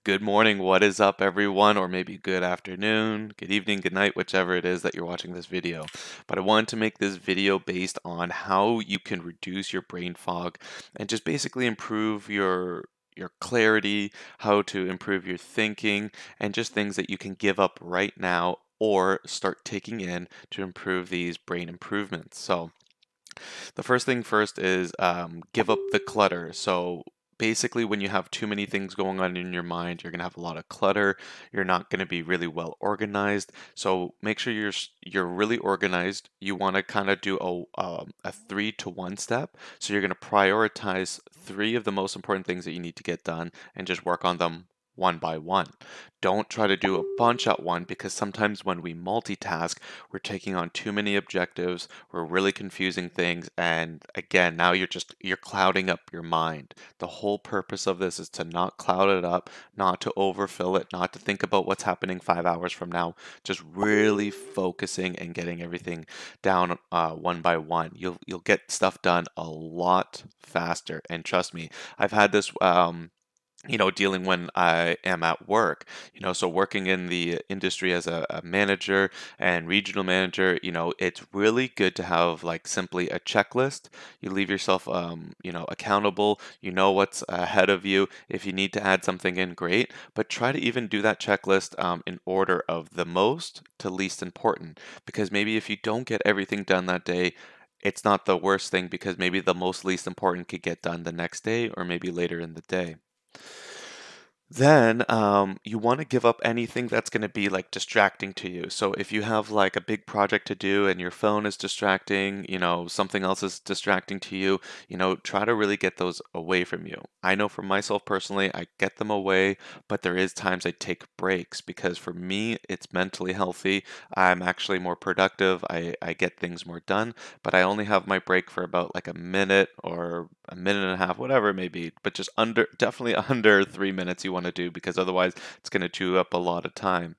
Good morning, what is up, everyone? Or maybe good afternoon, good evening, good night, whichever it is that you're watching this video. But I wanted to make this video based on how you can reduce your brain fog and just basically improve your clarity, how to improve your thinking, and just things that you can give up right now or start taking in to improve these brain improvements. So the first thing first is give up the clutter. So basically, when you have too many things going on in your mind, you're gonna have a lot of clutter. You're not gonna be really well organized. So make sure you're really organized. You want to kind of do a 3 to 1 step. So you're gonna prioritize three of the most important things that you need to get done and just work on them one by one. Don't try to do a bunch at one because sometimes when we multitask, we're taking on too many objectives, we're really confusing things, and again, now you're clouding up your mind. The whole purpose of this is to not cloud it up, not to overfill it, not to think about what's happening 5 hours from now, just really focusing and getting everything down one by one. You'll get stuff done a lot faster, and trust me, I've had this dealing when I am at work, so working in the industry as a manager and regional manager, it's really good to have like simply a checklist. You leave yourself, accountable. You know what's ahead of you. If you need to add something in, great, but try to even do that checklist in order of the most to least important, because maybe if you don't get everything done that day, it's not the worst thing because maybe the most least important could get done the next day or maybe later in the day. Then you want to give up anything that's going to be like distracting to you. So if you have like a big project to do and your phone is distracting, something else is distracting to you, try to really get those away from you. I know for myself personally, I get them away, but there is times I take breaks because for me, it's mentally healthy. I'm actually more productive. I get things more done, but I only have my break for about like a minute or a minute and a half, whatever it may be, but just definitely under 3 minutes you want to do because otherwise it's going to chew up a lot of time.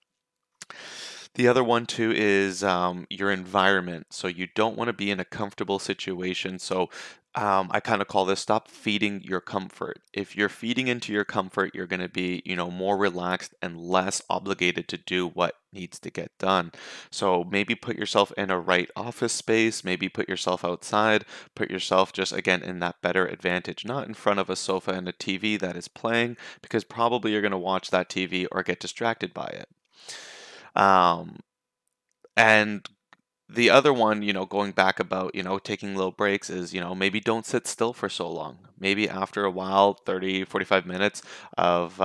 The other one too is your environment. So you don't want to be in a comfortable situation. So I kind of call this stop feeding your comfort. If you're feeding into your comfort, you're going to be, more relaxed and less obligated to do what needs to get done. So maybe put yourself in a right office space, maybe put yourself outside, put yourself just again in that better advantage, not in front of a sofa and a TV that is playing, because probably you're going to watch that TV or get distracted by it. Um, and the other one, going back about, taking little breaks is, maybe don't sit still for so long. Maybe after a while, 30, 45 minutes of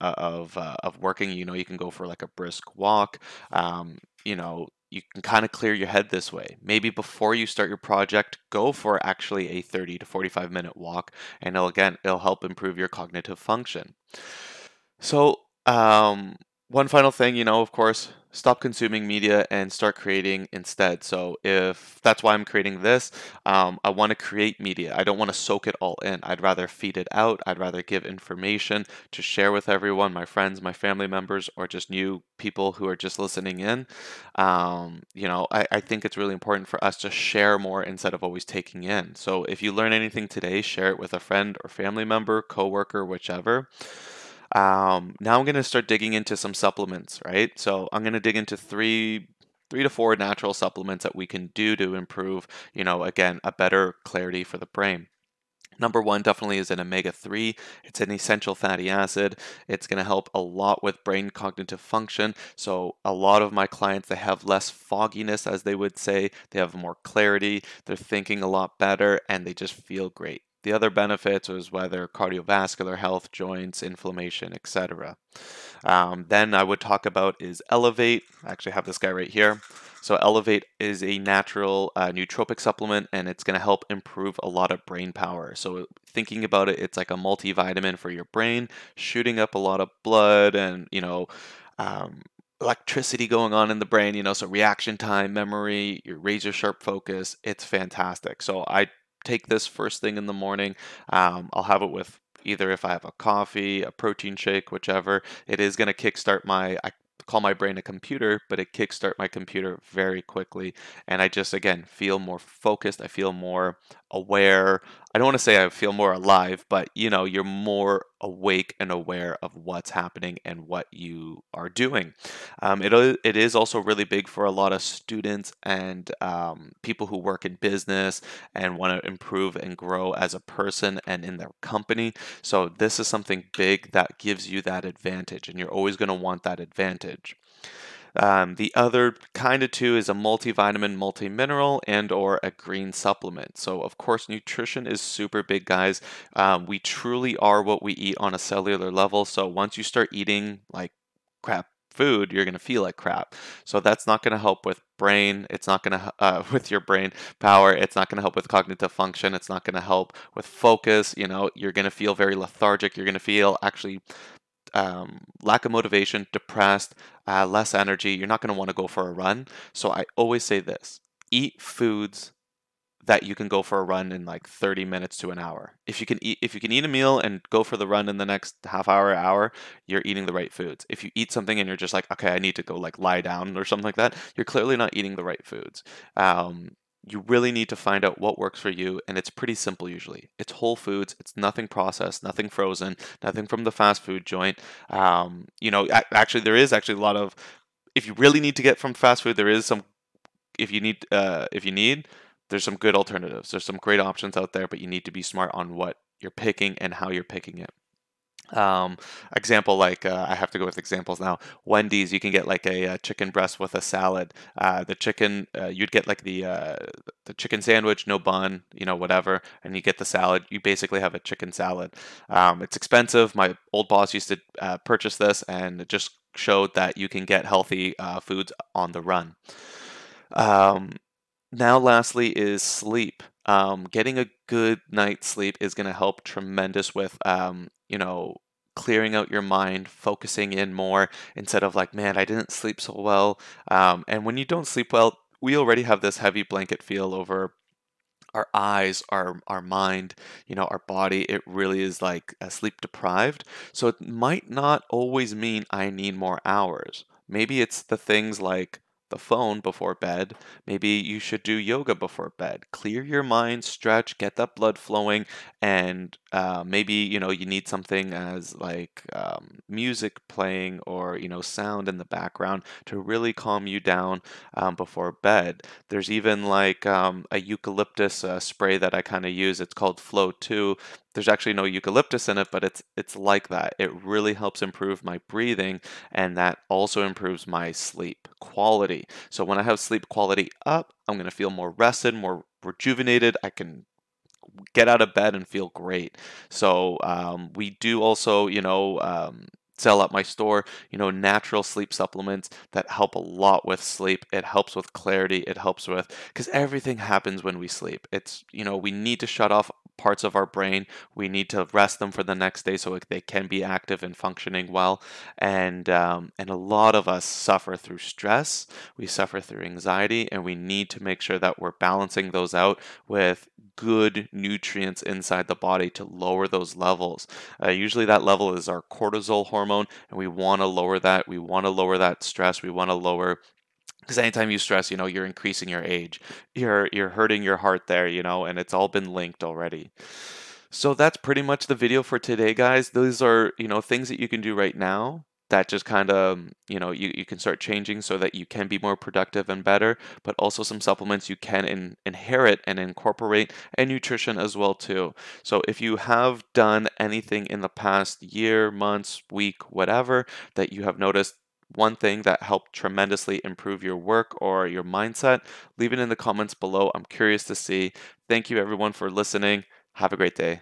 of working, you can go for like a brisk walk. You can kind of clear your head this way. Maybe before you start your project, go for actually a 30 to 45-minute walk, and it'll help improve your cognitive function. So, one final thing, of course, stop consuming media and start creating instead. So, if that's why I'm creating this, I want to create media. I don't want to soak it all in. I'd rather feed it out. I'd rather give information to share with everyone, my friends, my family members, or just new people who are just listening in. I think it's really important for us to share more instead of always taking in. So, if you learn anything today, share it with a friend or family member, coworker, whichever. Now I'm going to start digging into some supplements, right? So I'm going to dig into three to four natural supplements that we can do to improve, again, a better clarity for the brain. Number one definitely is an omega-3. It's an essential fatty acid. It's going to help a lot with brain cognitive function. So a lot of my clients, they have less fogginess, as they would say. They have more clarity. They're thinking a lot better, and they just feel great. The other benefits is whether cardiovascular health, joints, inflammation, etc. Then I would talk about is Elevate. I actually have this guy right here. So Elevate is a natural nootropic supplement, and it's going to help improve a lot of brain power. So thinking about it, it's like a multivitamin for your brain, shooting up a lot of blood and um, electricity going on in the brain. So reaction time, memory, your razor sharp focus. It's fantastic. So I take this first thing in the morning. I'll have it with either if I have a coffee, a protein shake, whichever. It is going to kickstart I call my brain a computer, but it kickstart my computer very quickly. And I just, again, feel more focused. I feel more aware. I don't want to say I feel more alive, but you're more awake and aware of what's happening and what you are doing. It is also really big for a lot of students and people who work in business and want to improve and grow as a person and in their company. So this is something big that gives you that advantage, and you're always going to want that advantage. The other kind of two is a multivitamin, multimineral, and or a green supplement. So of course, nutrition is super big, guys. We truly are what we eat on a cellular level. So once you start eating like crap food, you're going to feel like crap. So that's not going to help with brain. It's not going to with your brain power. It's not going to help with cognitive function. It's not going to help with focus. You're going to feel very lethargic. You're going to feel actually lack of motivation, depressed, less energy. You're not going to want to go for a run. So I always say this: eat foods that you can go for a run in like 30 minutes to an hour. If you can eat a meal and go for the run in the next half hour, you're eating the right foods. If you eat something and you're just like, okay, I need to go like lie down or something like that, you're clearly not eating the right foods. You really need to find out what works for you, and it's pretty simple usually. It's whole foods, it's nothing processed, nothing frozen, nothing from the fast food joint. Actually, there is actually a lot of, if you really need to get from fast food, there is some, if you need, there's some good alternatives. There's some great options out there, but you need to be smart on what you're picking and how you're picking it. Um, Example, like I have to go with examples now. Wendy's, you can get like a, chicken breast with a salad. The chicken, you'd get like the chicken sandwich, no bun, whatever, and you get the salad. You basically have a chicken salad. It's expensive. My old boss used to purchase this, and it just showed that you can get healthy foods on the run. Um, Now, lastly, is sleep. Getting a good night's sleep is going to help tremendous with, clearing out your mind, focusing in more instead of like, man, I didn't sleep so well. And when you don't sleep well, we already have this heavy blanket feel over our eyes, our mind, our body. It really is like sleep deprived. So it might not always mean I need more hours. Maybe it's the things like the phone before bed. Maybe you should do yoga before bed. Clear your mind, stretch, get that blood flowing, and maybe you need something as like music playing or sound in the background to really calm you down before bed. There's even like a eucalyptus spray that I kind of use. It's called Flow 2. There's actually no eucalyptus in it, but it's like that. It really helps improve my breathing, and that also improves my sleep quality. So when I have sleep quality up, I'm going to feel more rested, more rejuvenated. I can get out of bed and feel great. So we do also, sell at my store, natural sleep supplements that help a lot with sleep. It helps with clarity. It helps with, because everything happens when we sleep. It's, we need to shut off parts of our brain. We need to rest them for the next day so they can be active and functioning well. And a lot of us suffer through stress. We suffer through anxiety, and we need to make sure that we're balancing those out with good nutrients inside the body to lower those levels. Usually that level is our cortisol hormone, and we want to lower that. We want to lower that stress. We want to lower, because anytime you stress, you're increasing your age. You're hurting your heart there, and it's all been linked already. So that's pretty much the video for today, guys. Those are, things that you can do right now that just kind of, you can start changing so that you can be more productive and better, but also some supplements you can inherit and incorporate, and nutrition as well too. So if you have done anything in the past year, months, week, whatever, that you have noticed one thing that helped tremendously improve your work or your mindset, leave it in the comments below. I'm curious to see. Thank you everyone for listening. Have a great day.